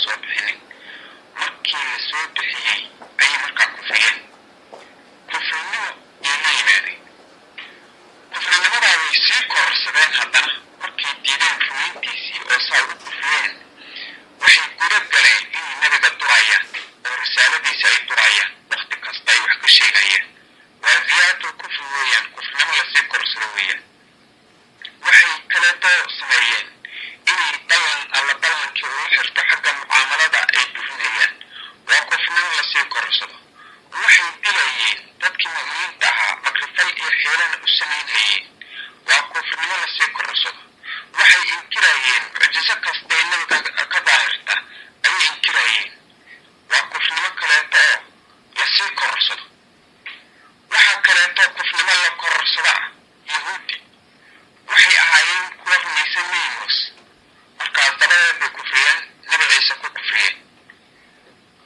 soo bixinin markii la soo bixiyey ayay markaa kufriyeen kufrinimo iyo la yimaadeen kufrinimadaa way sii kororsadeen haddana markay diideen rumayntiisii oo saa ugu kufriyeen waxay guda galeen inay nabiga durayaan oo risaaladiisa ay durayaan waqti kasta ay wax ka sheegayaan waa ziyaadatul kufri weeyaan kufrinimo lasii korsado weeyaan waxay kaleeto sameeyeen inay ballankii ula xirto xagga mucaamalada ay burinayaan waa kufrinimo lasii korsado waxay dilayeen dadkii mu'miniinta ahaa makrifal iyo xiilana u samaynayeen waa kufrinimo lasii korsado waxay inkirayeen mucjiso kasta ee nabiga ka daahirta ayay inkirayeen waa kufrinimo kaleeto oo lasii kororsado waxaa kaleeto kufrinimo la kororsada ah yahuudi waxay ahaayeen kuwa rumaysan nebi muuse markaas dabadeed bay kufriyeen nabi ciise ku kufriyeen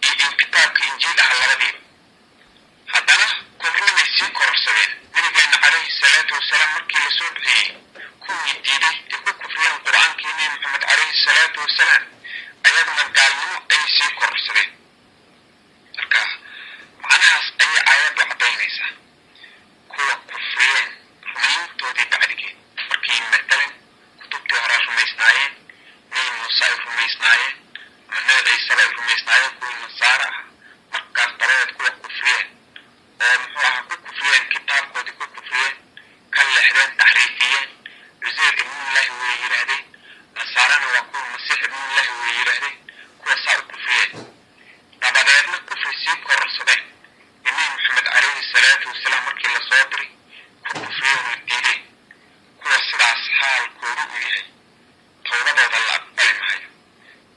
iyo in kitaabka injiil ah labadiiba haddana kufrinimay sii kororsadeen nabigeena calayhi salaatu wasalaam markii la soo bixiyey kuwii diiday ee ku kufriyeen qur-aankii nebi maxamed calayhi salaatu wasalaam ayaguna gaalnimo ayay sii kororsadeen marka macnahaas ayay aayaddu caddaynaysaa kuwa kufriyeen rumayntoodii bacdigeed markii matalan kutubtii hore rumaysnaayeen nebi muuse ay rumaysnaayeen ama nebi ciiseba ay rumaysnaayeen kuwii nasaara ah markaas dabadeed kuwa kufriyeen oo muxuu ahaa ku kufriyeen kitaabkoodii ku kufriyeen ka leexdeen taxriifiyeen cuseyr ibnullaahi way yidhaahdeen nasaarana waa kuwa masiix ibnullaahi way yidhaahdeen kuwa saa u kufriyeen dabadeedna kufri sii kororsadeen ee nebi maxamed calayhi salaatu wasalaam markii la soo diray ku kufriyeen oo diideen kuwa sidaas xaalkoodu u yahay towbadooda la aqbali maayo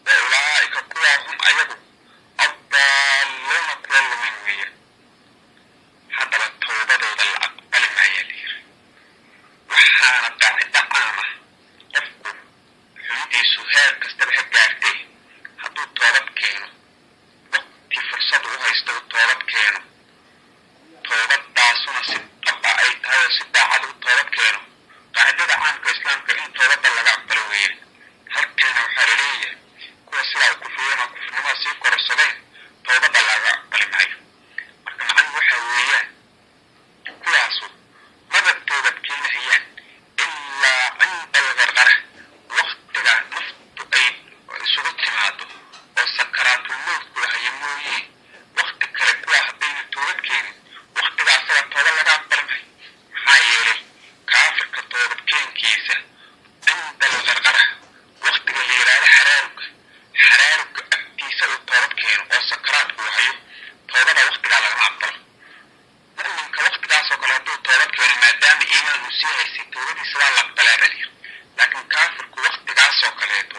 wa ulaa'ika kuwa hum ayagu addaalluuna kuwa lumin weeyaan haddaba towbadooda la aqbali maayaa la yiri waxaana qaacido caam ah qofku xumidiisu heer kastaba ha gaartee hadduu toobad keeno waqti fursad u haysto u toobad keeno toobadaasuna si dhaba ay tahay oo si daacad u toobad keeno qaacidada caamka islaamka in toobadda laga aqbalo weeyaan halkeena waxaa laleeyahay kuwa sidaa u kufriyeen oo kufrinimada sii kororsadeen toobadda laga aqbali maayo marka macnuhu waxaa weeyaan kuwaasu maba toobad keenahayaan ilaa cinda algarqara waqtiga naftu ay isugu timaado oo sakaraatulmowtku hayo mooyee waqti kale kuwa haddayna toobad keenin waqtigaa asaga tooba laga aqbali maayo maxaa yeelay kaafirka toobadkeenkiisa cinda algarqara waqtiga la yidhaahdo xaraarugga agtiisa uu toobad keeno oo sakaraadku hayo toobada waqtigaa lagama aqbalo mu'minka waqtigaasoo kale hadduu toobad keeno maadaama iimaan uu sii haysay toobadiisa waa la aqbalaa baa layiri laakiin kaafirku waqtigaasoo kaleeto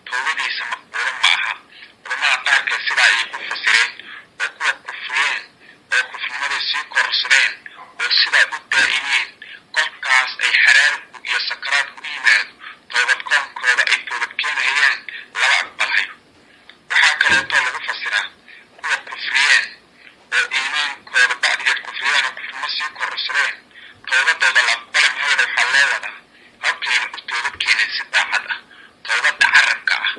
toobadiisa maqbuulo ma aha culamada qaarkeed sidaa ayay ku fasireen oo kuwa kufriyeen oo kufrinimadii sii kororsadeen oo sidaa u daa'imeen kolkaas ay xaraaruggu iyo sakaraadku u yimaado toobadkoonkooda ay toobad keenahayaan laba aqbalhayo waxaa kaleeto lagu fasiraa kuwa kufriyeen oo iimaankooda bacdigeed kufriyeen oo kufrinimo sii kororsadeen toobadooda la aqbali mahayda waxaa loo wadaa halkayna u toobad keeneen si daacad ah toobadda carabka ah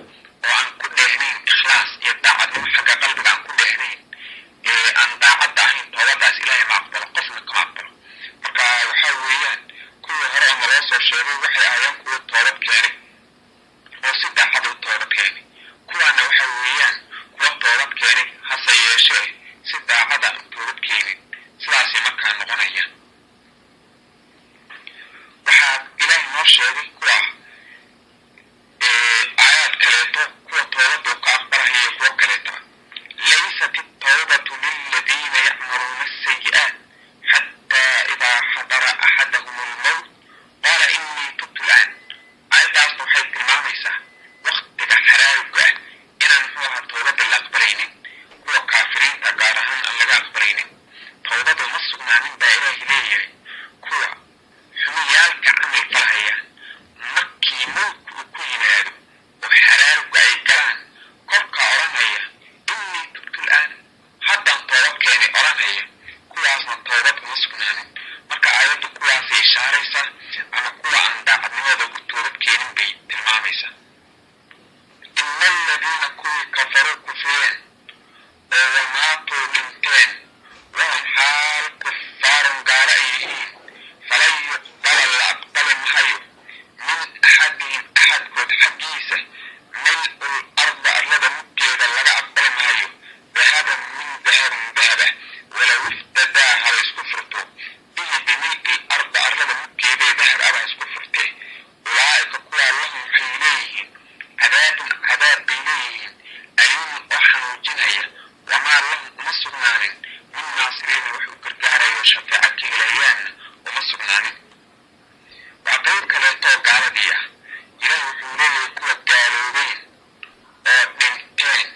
oo aan ku dheehnayn ikhlaas iyo daacadnimo xagga qalbiga aan ku dheehnayn ee aan daacadda ahayn toobadaas ilaahay ma aqbalo qofna kama aqbalo marka waxaa weeyaan kuwii hore ama loo soo sheegay waxay ahaayeen kuwa toobad keenay oo si daacad u toobad keenay kuwaana waxaa weeyaan kuwa الذين كفروا كفرين وماتوا دنتين وهم حال كفار قال أيهين فلن يقبل الأقبل محيو من أحدهم أحد قد حقيسة ملء الأرض أرلد مكيدا لغا أقبل محيو ذهبا من ذهبه ولو افتدى هذا اسكفرته به بملء الأرض أرلد مكيدا ذهب أبا اسكفرته أولئك قوى لهم حيليهم عذاب بيليهم أليم وحنوجنية وما لهم مصرنان من ناصرين وحو كرقاري وشفاعك إليان ومصرنان وعقيبك ليتو قالبية إله وحوليه كوى قالوبين دنتين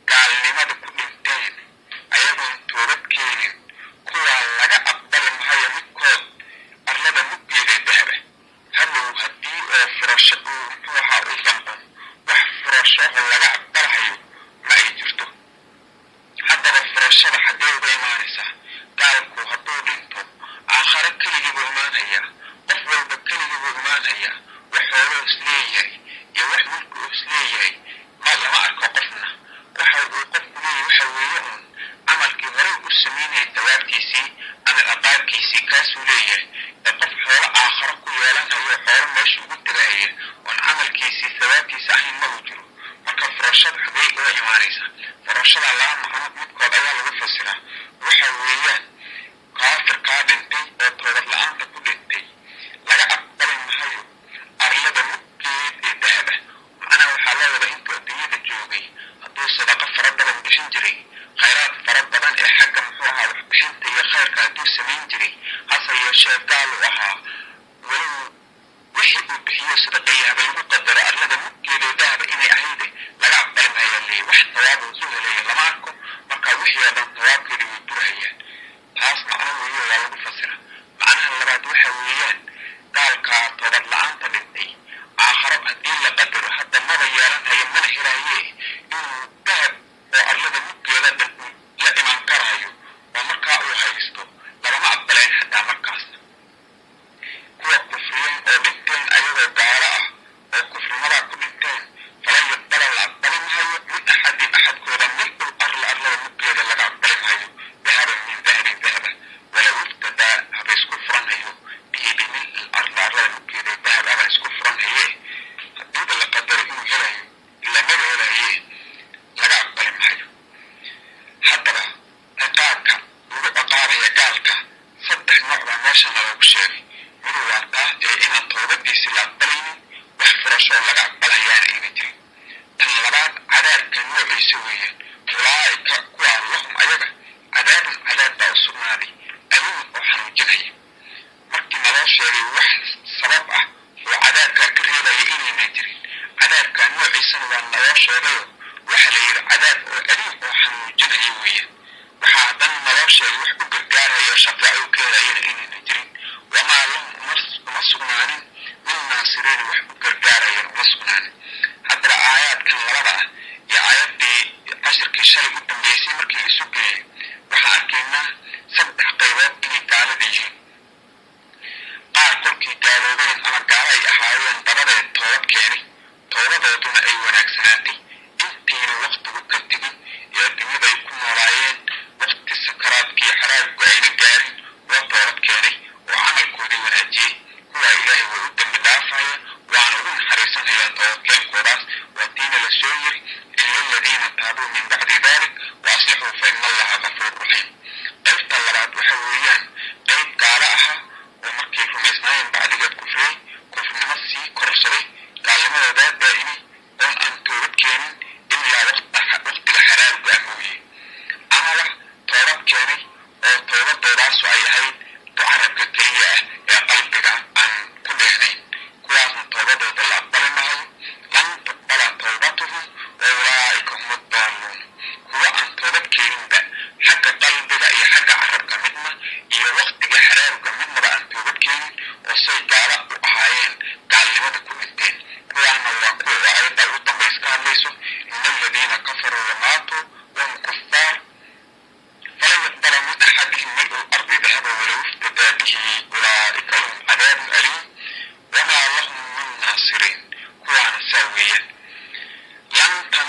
قال لماذا كدنتين أيضا توبت كينين كوى لغا أقبل مهاية مكود أرلد مكيدة ذهبه هلو هدي فرشة ومحوها وفنهم وحفرشه لغا أقبلها ما يجرته حتى فرشة حديه بإيمانيسا قالكو هدو دنتو آخر كليه بإيمانيا أفضل بكليه بإيمانيا وحوله سليهي يوح ملكه سليهي ما لما أركو قفنا وحاول قفني وحويون عمل كبيرو السميني توابتيسي أنا الأقاكيسي كاسو ليه يقف حول آخر كيالان هيو حول ماشي قدرائي وان عمل كيسي ثوابتيسي أحين موجرو marka farashada xadeey oo iimaanaysa farashada Allah Muhammad midkood ayaa lagu fasiraa waxa weeyaan kaafirka dhintay oo toobad la'aanta ku dhintay laga aqbali maayo arlada muggeed ee dahaba macnaha waxaa la wada intuu adduunyada joogay hadduu sadaqa fara badan bixin jiray khayraad fara badan ee xagga muxuu ahaa wax bixinta iyo khayrka hadduu samayn jiray hase yeeshee gaal u ahaa walow wixii uu bixiyo sadaqayaaba lagu qadaro arlada muggeed ee dahaba inay ahayde laga aqbali maayaa leeyahy wax tawaab uu soo helaya lama arko marka wixii oo dhan tawaabkeeda way burahayaan taas macno weeye waa lagu fasira macnaha labaad waxa weeyaan gaalka toobad la'aanta dhintay aakharo haddii la qadaro hadda maba yeelanhayo mana helaye inuu dahab oo arlada muggeeda la imaan karayo oo markaa uu haysto lagama aqbalayn xataa markaas kuwa kufriyeen oo dhinteen ayagoo gaalo ah oo kufrimadaa ku dhinteen falan yuqbala la aqbali maayo min axadin axadkooda mil'ul arlada muggeeda laga aqbali maayo dahaban min dahabin dahaba walow iftadaa haba isku furanhayo bihi bimil'il arlada muggeeda dahab aba isku furanhaye haddiiba la qadaro inuu helayo lamaba helaye laga aqbali maayo haddaba ciqaabka lagu ciqaabaya gaalka 3 nooc baa meeshana loogu sheegay mid waa taa ee inaan toobadiisi la aqbalaynin wax furashoo laga aqbalayaana ayna jirin tan labaad cadaabka noociisa weeyaan ulaa'ika kuwaa lahum ayaga cadaabun cadaab baa u sugnaaday aliim oo xanuujinaya markii naloo sheegay wax sabab ah oo cadaabkaa ka reebaya inayna jirin cadaabkaa noociisana waa naloo sheegayo waxa la yidhi cadaab oo aliim oo xanuujinaya weeyaan waxaa haddana naloo sheegay wax u gargaaraya shafaaco u ka helayana inayna jirin wamaa lahum uma sugnaanin min naasiriin wax u gargaarayan uma sugnaanin haddaba aayaadkan labada ah iyo aayaddii cashirkii shalay u dambeysay markii la isu geeyey waxaan arkaynaa 3 qaybood inay gaalada yihiin qaar kolkii gaaloobeen ama gaalo ay ahaayeen dabadeed toobad keenay toobadooduna ay wanaagsanaatay intiina waqtigu ka tegin iyo adduunyada ay ku noolaayeen waqti sakaraadkii xaraagku ayna gaarin waa toobad keenay oo camalkoodii wanaajiyey kuwaa ilaahay waa u dembi dhaafaya waana ugu naxariisanhayaa toobadkeenkoodaas waa diina la soo yiri ila aladiina taabuu min bacdi dalik wa aslixuu fa ina allaha gafuur raxiim qaybta labaad waxa weeyaan qayb gaalo aha oo markay rumaysnaayeen bacdigeed kufriyey kufrinimo sii kororsaday gaalnimadoodaa daa'imay oon aan toobad keenin ilaa waqtiga xaraaruga ah mooye amaba toobad keenay oo toobadoodaas ay ahayd carabka keliya ah ee qalbiga aan ku dheehnayn kuwaasna toobadooda la aqbali maayo lan tuqbala tawbatuhum wa ulaa'ika hum ad-daalluun kuwa aan toobad keeninba xagga qalbiga iyo xagga carabka midna iyo waqtiga xaraaruga midnaba aan toobad keenin oo say gaala u ahaayeen gaalnimada ku dhinteen kuwaana waa kuwa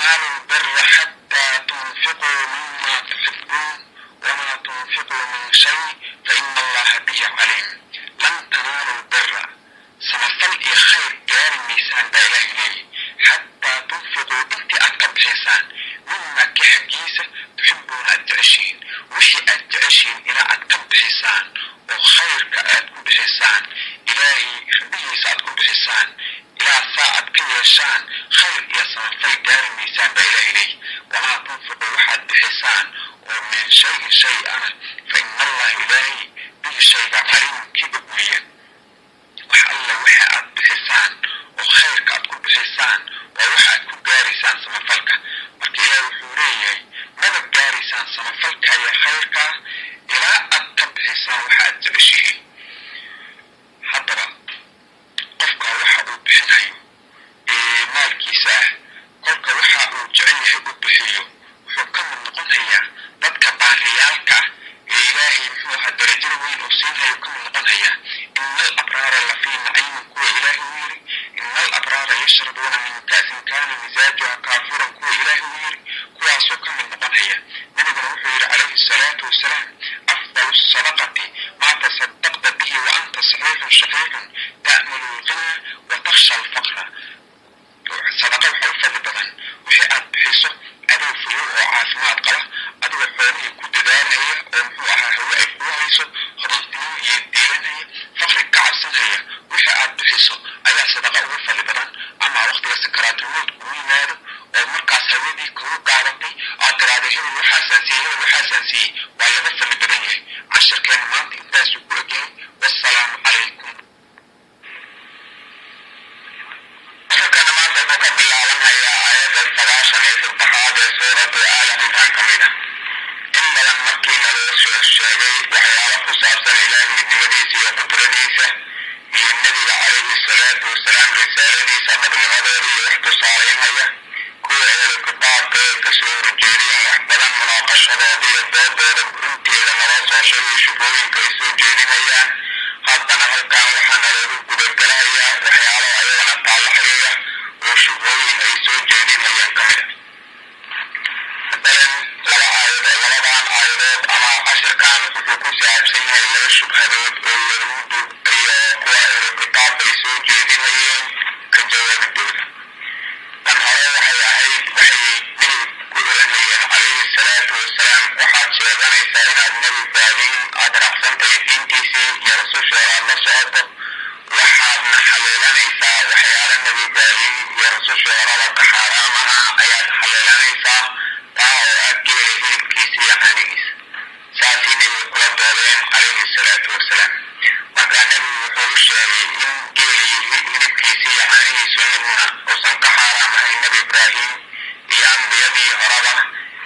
تنالوا البر حتى تنفقوا مما تحبون وما تنفقوا من شيء فإن الله به عليم. لن تنالوا البر سمفل إيه خير جاري ميسان بإله لي حتى تنفقوا انت أكتب حسان مما كحجيسة تحبون أدعشين وحي أدعشين إلى أكتب حسان وخير كأتكم بحسان إلهي به سأتكم بحسان إلى ساعة كيشان خير يا سمفل جاري ميسان بإله لي وما تنفقوا واحد بحسان ومن شيء أنا فإن الله إلهي به شيء عليم كبويا وحألا وحا بحسان وخيرك أتكون بحسان ووحا أتكون جارسان سمفلك مركي إلهي وحوريه ماذا جارسان سمفلك يا خيرك إلى أتكون بحسان وحا أتعشيه حضر قفك وحا أبحنهيو مالكي ساه قلك وحا أجعله أبحيو وحكم النقون هيا dadka baariyaalka ilaahay muxuu ahaa darajada weyn oo siinhayo ka mid noqon haya ina alabraara lafii naciimin kuwa ilaahay u yiri ina alabraara yashrabuuna min ka'sin kaana misaajuha kaafuran kuwa ilaahay u yiri kuwaasoo ka mid noqon haya nabiguna wuxuu yidhi calayhi salaatu wasalaam afdalu sadaqati maa tasadaqta bihi wa anta saxiixun shaxiixun ta'mulu lghina wa takhsha alfaqra sadaqa waxaa u fadli badan wixii aad bixiso adoo fuyo oo caafimaad qaba adiga xoolihii ku dadaalaya oo muxuu ahaa hawe ay kuu hayso hodantinimo iyo deelanaya faqri ka cabsanhaya wixii aad bixiso ayaa sadaqa ugu fadli badan ama waqtiga sakaraatulmowt kugu yimaado oo markaas hawadii kugu qaadatay aad tiraahday hebel waxaasaan siiyey waa laga fadli badan yahay. casharkeena maanta intaasuu ku egyahay. wassalaamu calaykum. casharkeena maanta wuxuu ka bilaabanhayaa aayadda 93 ee suuratu aali cimraan ka mid ah. in badan markii nalaga soo sheegay waxyaalo ku saabsan ilaahay midnimadiisa iyo qudradiisa iyo nebiga calayhi salaatu wasalaam risaaladiisa dhabnimadooda iyo wax tusaalaynhaya kuwa ehlu kitaabka ee kasoo horjeediyeen wax badan munaaqashadooda iyo doodooda runteeda naloo soo sheegay shubooyinka ay soo jeedinayaan. haddana halkan waxaa naloogu gudagalahayaa waxyaalo ayagana taallo xiriira oo shubooyin ay soo jeedinayaan ka mid a labadan aayadood ama cashirkan wuxuu ku saabsan yahay laba shubhadood oo yahuudu iyo kuwa ehlu kitaabka ay soo jeedinayeen ka jawaabidooda. tan hore waxay ahayd waxay nebigu ku oranayeen calayhi salaatu wasalaam waxaad sheeganaysaa inaad nebi baadiin aad raacsantahay diintiisii iyo rasusheeda aad la socoto waxaadna xaleelanaysaa waxyaala nebi baadiin iyo rasusheedaba ka xaaraam aha ayaad xaleelanaysaa taa oo aad geela hilibkiisa iyo caanigiisa. saasay nebiga kula doodeen calayhi salaatu wasalaam. markaa nebigu wuxuu u sheegay in geela hilibkiisa iyo caanigiisu midna uusan ka xaaraam ahayn nebi ibraahim iyo ambiyadii horaba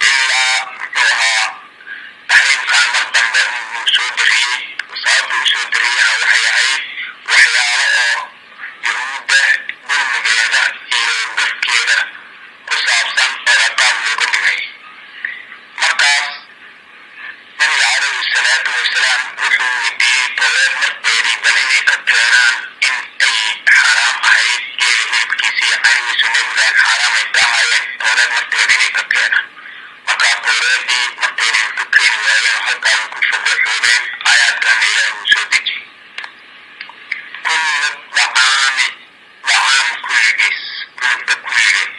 ilaa muxuu ahaa taxriimkan mar dambe uu soo dariyey. sababta u soo dariyana waxay ahayd waxyaalo oo yahuudda dulmigeeda iyo gafkeeda ku saabsan oo ciqaab looga dhigay. markaas nabiga calayhi salaatu wasalaam wuxuu weydiiyey towreed marteedii bal inay ka keenaan in ay xaaraam ahayd geela hilibkiisa iyo caanigiisu nebigaan xaaraam ay ka ahaayeen towreed marteeda inay ka keenaan. markaa towreedii marteedii ku keeni waayeen halkaa way ku fogoxoodeen. aayaadkana ilaahi wuu soo dejiyey. kullu dacaami dacaam kulligiis cunto kulligeed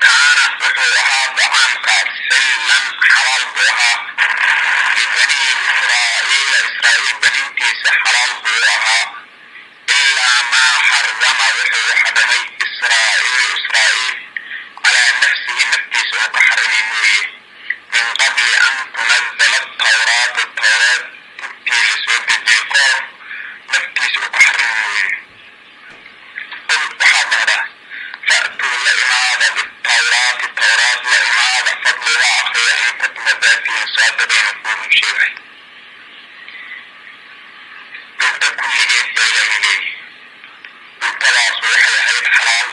kaana wuxuu ahaa dacaamkaas xillan xalaal buu ahaa libanii israa'iila israa'iil baniintiisa xalaal buu ahaa ilaa maa xarama wuxuu xarimay israa'iil calaa nafsihi naftiisa uu ka xarimay mooye min qabli an tunazala atawraatu towreed intii la soo dejiyey koor naftiisa uu ka xarimay mooye. qul waxaa dhahdaa fa'tuu la imaada bitawraati towraad la imaada fadliga akriya in kuntum hadaatiin saadabayna kuugu sheegay. cunto kulligeed baa ilaahi leeyahy. cuntadaas waxay ahayd xalaal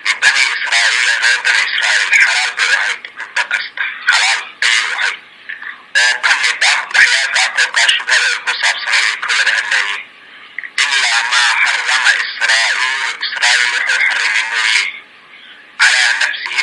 libani israa'iila reer bani israa'iil xalaal bay ahayd. cunto kasta xalaal ayay ahayd oo ka mid ah waxyaalkaa kolkaa shubhada ay ku saabsanay ay ka wada hadlayeen. ilaa maa xarama israa'iil wuxuu xarimay mooye calaa nafsihi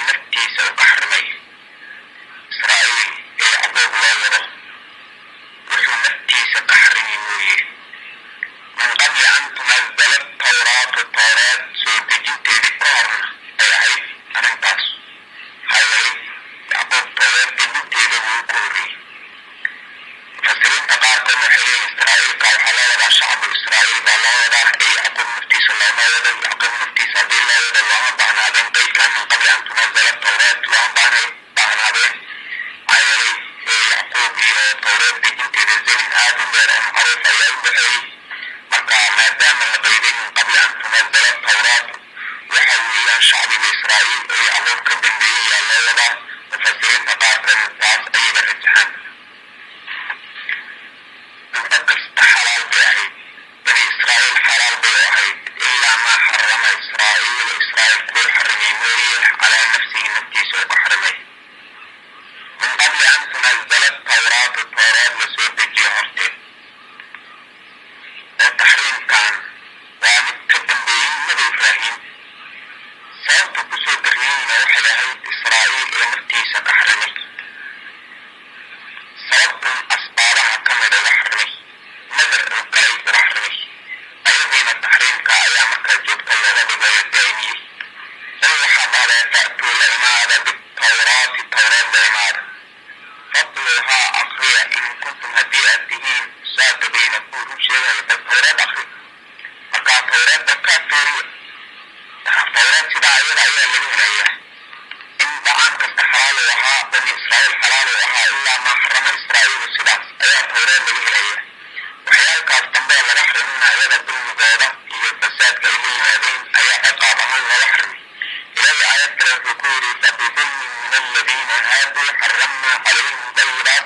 الذين هادوا حرمنا عليهم طيبات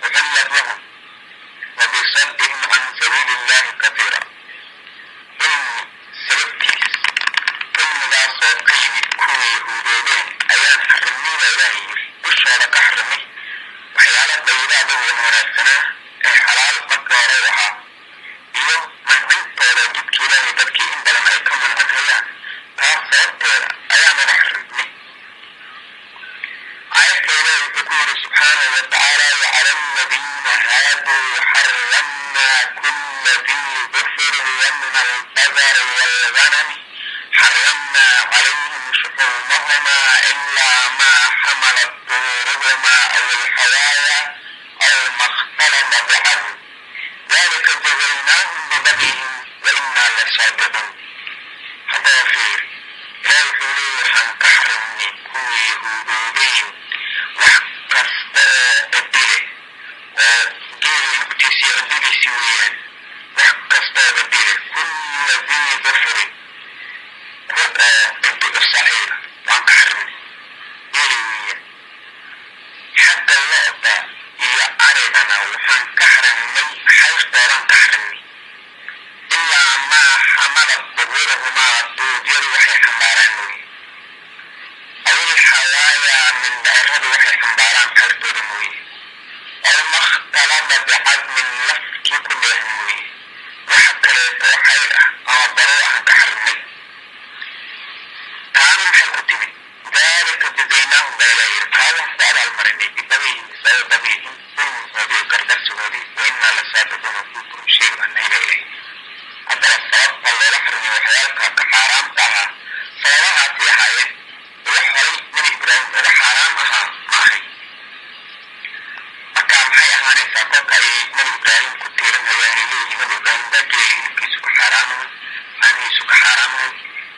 أحلت لهم وبصدهم عن سبيل الله كثيرا. علم سببتيس علمdaas oo ka yimid kuwii yahuudoobeen ayaan xarimnay baa ilaahay yiri. dushooda ka xarimay waxyaala daydaada wan wanaagsanaa ee xalaal marka hore u ahaa iyo mancintooda jidka ilaahay dadkii in badan ay ka mancinhayaan. taas sababteeda ayaan uga xarimnay. aayadka ilaahay wuxuu ku yiri subxaanahu watacaala wacala aladiina haaduu xaramna kulla dii dufrin ومن البقر والغنم حرمنا عليهم شحومهما إلا ما حملت ظهورهما أو الحوايا أو ما اختلط بعظم ذلك جزيناهم ببغيهم وإنا لصادقون. هذا خير لا يقولوا حنكحرمني كوي يهودين وحكست الدلة جيل مقدسي الدلسي ويان وحكست الدلة كل ذي ظفر الدلة الصحيحة وحنكحرمني دلوية حتى اللقطة هي عرضنا وحنكحرمني حيث داران كحرمني إلا ما حملت ظهورهما دودير وحي حنباران أو الحوايا من دائرة وحي حنباران كرتور موي أو ما اختلط بعظم لفك كله موي وحتى ليتو حيرة أو ضروحا كحرمي. تعالوا محل كتبين ذلك جزيناهم بإلهي تعالوا بعد المرمي ببغيهم بسبب بغيهم ظلم وبيه كردر سهودي وإنا لصادقون وفيكم شيء أن إلهي. هذا الصلاة الله لحرمي وحيالك كحرام تعالى صلاة في حياة وحري من إبراهيم حرام أها ماهي مكان حي أهاني ساقوك أي من إبراهيم كتيرا هياني ليه من إبراهيم باجيه يمكي سوك حرامه أني سوك حرامه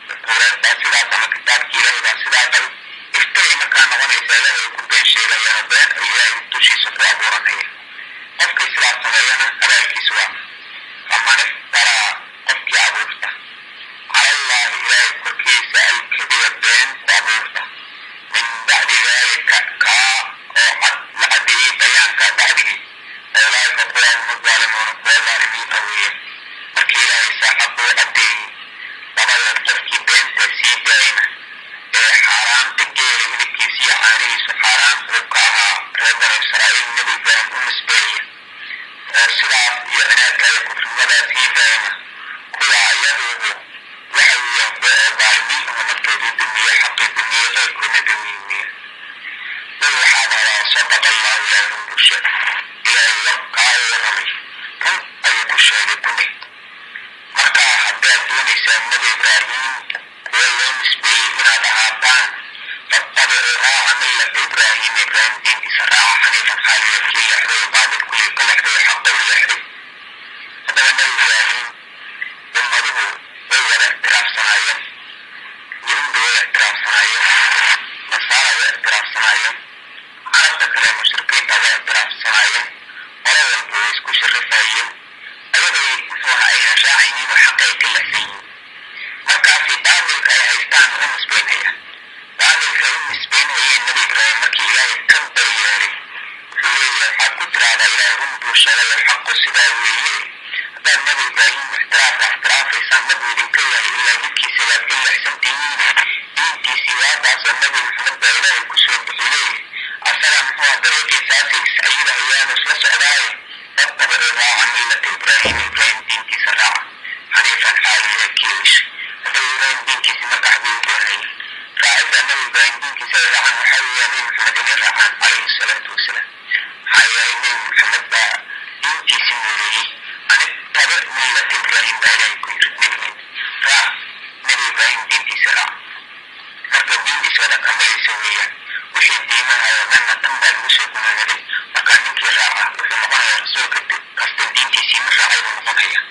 القرآن باسداء مكتاب كيله باسداء افتري مكان وانا يسأله يكون بين شيئا ينبين إياه يبتوشي سوك أبورا هي قفك سلاة سميانا أبالكي سوا أما نفترى قفك أبورتا على الله إله كركي سأل كبير الدين وأبورتا من بعد ذلك كا وحد لعده بيان كبعده أولئك قوام الظالمون والظالمين أولياء مركي إله ساحب وعده طبعا يرتفكي بين تسيب دائما حرام تجيل هلكي سيحاني سحرام ربقاها ربنا إسرائيل نبي بين أمسبية وصلاة يعناك يكون في المدى في دائما كل عياده وحوية وظالمين ومكة الدنيا حق الدنيا غير كل دنيا. والوحاد على صدق الله لا يرد الشيء إلى يوقع ونمي كم أيك الشيء كله مكة حتى دوني سيد إبراهيم واليوم سبيه هنا دهابان فاتبعوها عملة إبراهيم دين إسراء حنيفا خالي يكي يحري بعد الكل كل يحري حق ويحري. هذا من إبراهيم ومره ويولا اعتراف صنايا يهود واعتراف صنايا نصارى واعتراف صنايا عرب كلام مشركين واعتراف صنايا ولو البويس كشرفايا أيضا يكونها أي شاعينين وحقائق اللحسين. مركع في بابل كالهيستان أمس بينها بابل كأمس بينها النبي إبراهيم مكي إلهي كبر يالي فليه الحق كتر على إله رمض وشغل الحق السباوية. هذا النبي إبراهيم احتراف إسان نبي لنكيه إلا جدكي سواد إلا حسن دينين دينتي سواد عصر النبي محمد بإله كسر الدخوليه السلام هو طريق أساسي سعيدة هي نسل سعداي فاتبعوها عن ملة إبراهيم دينتي سراعة حنيفا حالي كيوش. هذا إبراهيم دينتي سمك أحبين كورهين فعيد أن إبراهيم دينتي سراعة وحاوي أمين محمد الرحمن عليه الصلاة والسلام حاوي أمين محمد دينتي سموليه أن اتبع ملة إبراهيم بإله كنت نبين فمن إبراهيم دينتي سراعة هذا دينتي سراعة كما يسويها وحي ديمها ومن تنبع المشركون نبي وكان نكي الراعة وفي مقنع رسولك قصد دينتي سيمر رعيب مقنعية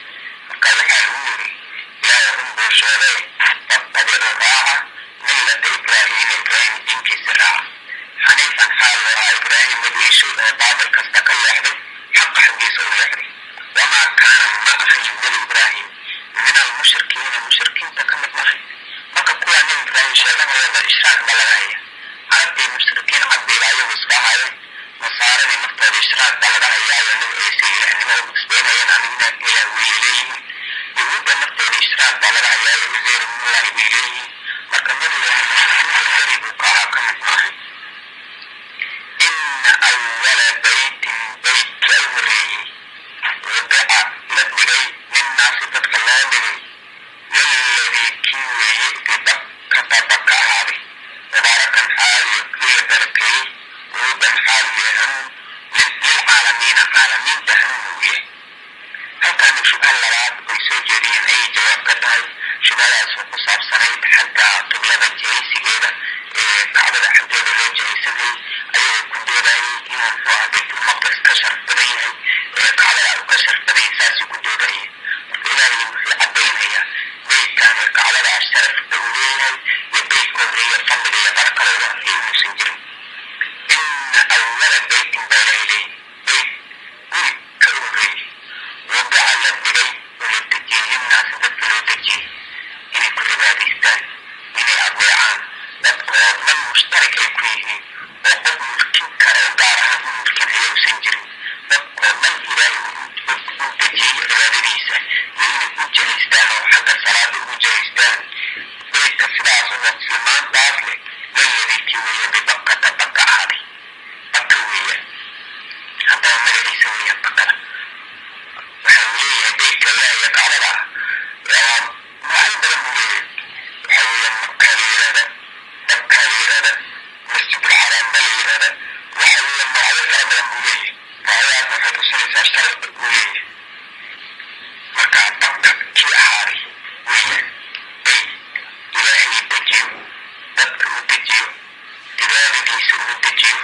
وقال حالوني لا يهم بوشاري فاتبع الراعة ملة إبراهيم دينتي سراعة حنيفا حال وراء إبراهيم مدويشو بعد الكستك اللحظة حق حديث اللحظة وما كان معه من إبراهيم من المشركين تكمت معه مكا كوا من إبراهيم شاء الله ويضا إشراك بلغاية عربي mushrikiin cabdiilaayo iskahaye nasaaradii naftooda ishraaq baa laga hayaayo nabi ciise ilaahnimada musbeenayeen aniguna ilaah way leeyihiin yahuudda naftooda ishraaq baa laga hayaayo uzeyr ibnullaahi bay leeyihiin marka nabigaha mushrikiinta beri buu ka ahaa ka mid maahay ina awala baytin beytka u horreeyey wadaca la dhigay linnaasi dadka loo dhigay lalladii kii weeye bibakata baka ahaaday mubaarakan xaaliyo kii la barakeeyey wuudan xaaliyo hanuun lilcaalamiina caalamiinta hanuun uu yahay halkaana shubha labaad ay soo jeediyeen ayay jawaab ka tahay shubhadaas oo ku saabsanayd xagga qiblada jihaysigeeda ee kacbada xaggeeda loo jihaysanayay ayagoo ku doodayay inuu muxuu aha baytulmaqdis ka sharaf badan yahay kacbada uu ka sharaf badan yahay saasay ku doodayeen marka ilaahay wuxuu caddaynayaa beydkan ee kacbada sharafka uu leeyahay iyo beydka horreeya fadliga iyo barakada uga horreeya inuusan jirin ina awala beytin baa ilaahay leeyahy beyd guri ka u horreeyey wadaca la dhigay oo la dejiyey linnaasi dadka loo dejiyey inay ku cibaadaystaan inay adeecaan dadka oo dhan mushtarak ay ku yihiin oo qof mulkin kara oo gaar ahaan u mulkin ayausan jirin dadka oo dhan ilaahay u dejiyey cibaadadiisa iyo inay u jihaystaan oo xagga salaada ugu jihaystaan beydka sidaas oo tilmaantaas leh lalladii kii weeye bibakata baka ahaaday baka weeyaan haddaba magaciisa weeyaan bakada waxa uu leeyahay beydka ilaahay ee kacbada ah magacyo badan buu leeyahay waxa weeyaan makaa la yihahda bakkaa la yihahda masjidulxaraam baa la yihahda waxa weeyaan magacyo fara badan buu leeyahay magacyadaas waxay tusinaysaa sharafta uu leeyahay marka baka kii ahaaday weeyaan beyd ilaahay dejiyo dadka u dejiyo cibaadadiisa ugu dejiyo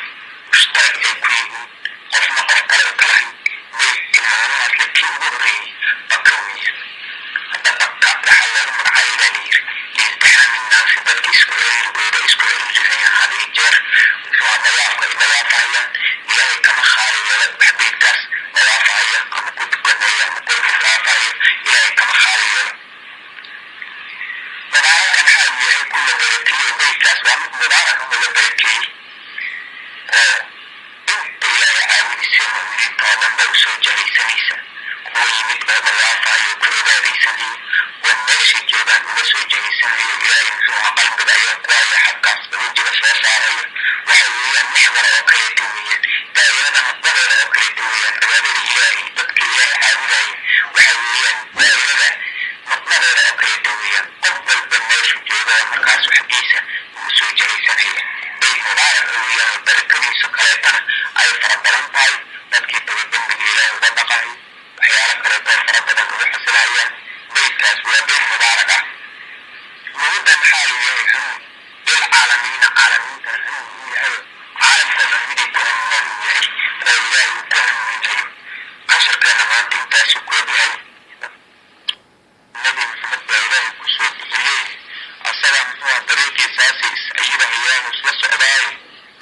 mushtarak ay ku yihiin qofna qof kale u kalahayn beyd tilmaamahaas le kii ugu horreeyey baka weeyaan hadda baka waxaa loogu magacaabay baa layiri liiztixaami nnaasi dadka isku ciriirigooda isku ciriirihayaan had iyo jeer muxuu dawaafka ay dawaafahayaan ilaahay kama khaali yeelo wax beydkaas dawaafahaya ama ku tukanaya ama ku ictikaafahaya ilaahay kama khaali yeelo mubaarakan xaal yahay ku la barakeeyo beydkaas waa mid mubaaraka oo la barakeeyey oo inta ilaahay caabudisay mu'miniinta oo dhan baa u soo jahaysanaysa kuwa yimid oo dawaafayo ku cibaadaysanayo waa meeshay joogaan uga soo jahaysanayo ilaahay muxuu aha qalbiga ayaa ku haya xaggaas wejiga soo saarayo waxa weeyaan maxmara oo kaleeto weeyaan daa'irada naqdadeeda oo kaleeto weeyaan cibaadada ilaahay dadka ilaahay caabudaya waxa weeyaan daa'irada naqdadeeda oo kaleeto weeyaan qof walba meeshu jooga markaas xaggiisa ugu soo jahaysanaya beyd mubaarak weeyaan oo barakadiisu kaleetana ay fara badan tahay dadkii taga dembiga ilaahay uga dhaqayo waxyaalo kaleetoo fara badan uga xasilayaan beydkaas waa beyd mubaarak ah wuudan xaalu yahay hanuun lilcaalamiina caalamiinta hanuun uu yahay caalamka dhan miday ku hanuunaan uu yahay oo ilaahay uu ku hanuuninayo casharkeena maanta intaasuu ku ogyahay nabi maxamed baa ilaahay ku soo bixiyey asaga muxuu dariiqiisaasi is-ayidahayaan isla socdaayo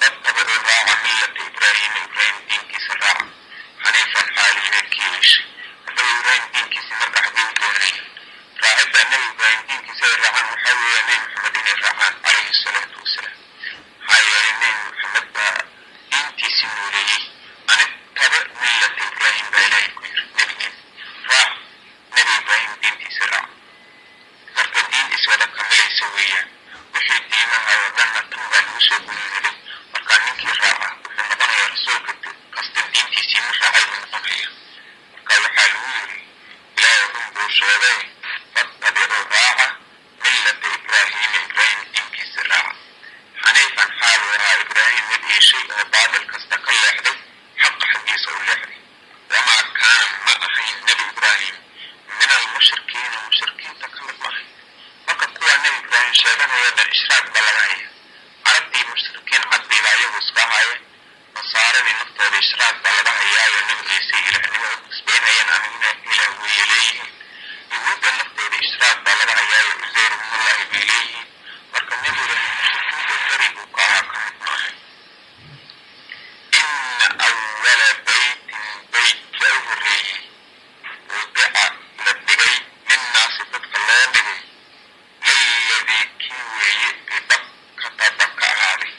wattabicuu raaca millata ibraahiima ibraahim diinkiisa raaca xaniifan xaaliina kii yeeshay haddaba ibraahim diinkiisi marka xagee u doonaya raacidda nabi ibraahim diinkiisa ay raacaan waxaa weeya nabi maxamed inay raacaan calayhi salaatu wasalaam maxaa yeelay nabi maxamed baa diintiisi nooleeyey anittabic millata ibraahim baa ilaahay ku yiri nebigeen raac nabi ibraahim diintiisa raac marka diin iswada kamilaysa weeyaan wixii diimaha oo dhanna tan baa lagu soo gunuunaday markaa ninkii raaca wuxuu noqonayaa rasuulka kasta diintiisii ma raacay buu noqonaya marka waxaa lagu yiri ilaahay run buu sheegay fattabicuu raaca millata ibraahiima ibraahim diinkiisa raaca xaniifan xaaluu ahaa ibraahim mid iishay oo baadil kasta ka leexday xaqa xaggiisa u leexday wamaa kaana ma ahayn nebi ibraahim min almushrikiina mushrikiinta ka mid maahay marka kuwaa nebi ibraahim sheeganaya dhan ishraaq baa laga haya carabtii mushrikiin caddiiba ayagu iska haya nasaaradii naftooda ishraaq baa laga hayaayo nebi ciise ilaahnimada musbeenayeen aniguna ilaah weeye leeyihiin yahuudda naftooda ishraaq baa laga hayaayo uzeyr ibnullaahi bay leeyihiin marka nebi ibraahim mushrikiinta beri buu ka ahaa ka mid maahay ina awala beytin beydka u horreeyey wadaca la dhigay linnaasi dadka loo dhigay lalladii kii weeye bibakata baka ahaaday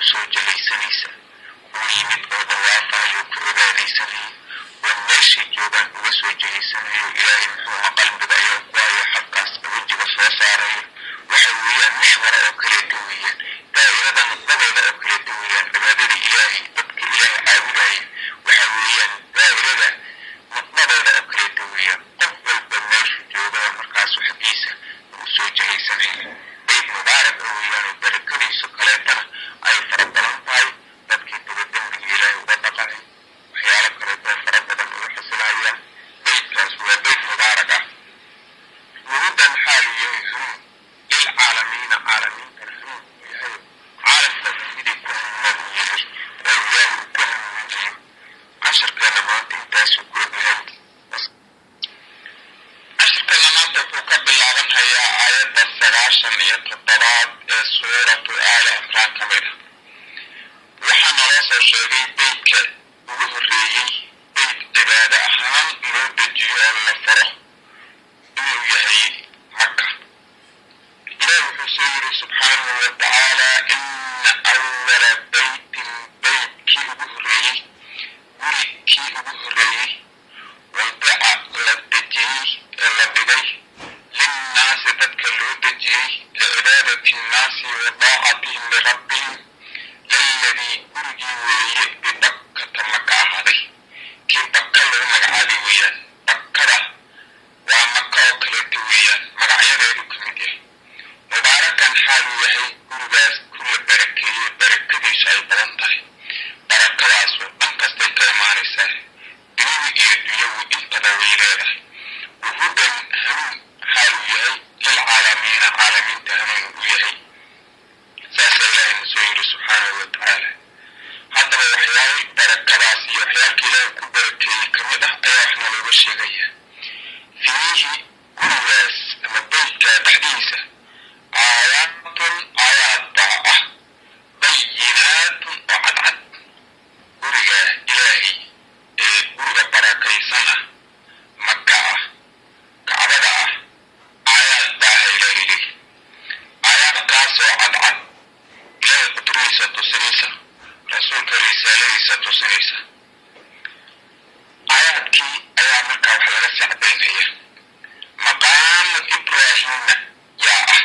usoo jahaysanaysa kuwa yimid oo dhawaafayo ku cibaadaysanayo oo meeshay joogaan uga soo jahaysanayo ilaahay muxuuha qalbiga ayaa ku hayo xalkaas wejiga soo saarayo waxa weeyaan maxwar oo kaleeta weeyaan daa'irada nudbadeeda oo kaleeta weeyaan cibaadada ilaahay dadka ilaahay caabudaya waxa weeyaan daa'irada nudbadeeda oo kaleeta weeyaan qof walba meeshu joogaa markaasu xaggiisa uu soo jahaysanaya bayt mubaarak oo weeyaan oo barakadiisu kaleetana ay fara badan tahay dadkii daba dembiga ilaahay uga dhaqanay waxyaalo kaleetoo fara badan uga xasilayaan baytkaas waa bayt mubaarak ah wuhudan xaalu yahay hanuun lilcaalamiina caalamiintana hanuun u yahay caalamkana miday ku hanuunadu yahay oo ilaahay uu ku hanuuninayo cashirkeena maanta intaasuu ku ogyahay cashirkeena maanta wuxuu ka bilaabanhayaa aayadda 97 ee suuratu aali cimraan ka mid ah waxaa naloo soo sheegay beydka ugu horreeyey beyd cibaado ahaan loo dejiyo oo la faro inuu yahay maka ilaah wuxuu soo yiri subxaanahu watacaala ina awala beytin beydkii ugu horreeyey gurigkii ugu horreeyey wadaca la dejiyey ee la dhigay linnaasi dadka loo dejiyey licibaadati nnaasi wa daacatihim lirabbihim lalladii gurigii weeye bibakkata maka ahaaday kii bakka lagu magacaabay weeyaan bakkada waa maka oo kaleeta weeyaan magacyadeedu ka mid yahay mubaarakan xaaluu yahay gurigaas ku la barakeeyey barakadiisu ay badan tahay barakadaasoo dhan kastay ka imaanaysaa dunuwi iyo dunyawi intaba way leedahay wuhudan hanuun xaaluu yahay lilcaalamiina caalamiinta hanuun uu yahay saasaa ilaahay na soo yiri subxaanahu watacaala haddaba waxyaalo barakadaas iyo waxyaalka ilaahay ku barakeeyey ka mid ah ayaa waxna looga sheegaya fiihi gurigaas ama beydka dhexdiisa aayaatun aayaad baa ah bayinaatun oo cadcad guriga ilaahay ee guriga barakaysan ah maka ah kacbada ah aayaad baaha ilaahay leeyahy aayaadkaasoo cadcad ilaahay qudradiisa tusinaysa rasuulka risaaladiisa tusinaysa aayaadkii ayaa markaa wax laga sii cadaynaya maqaamu ibraahiima yaa ah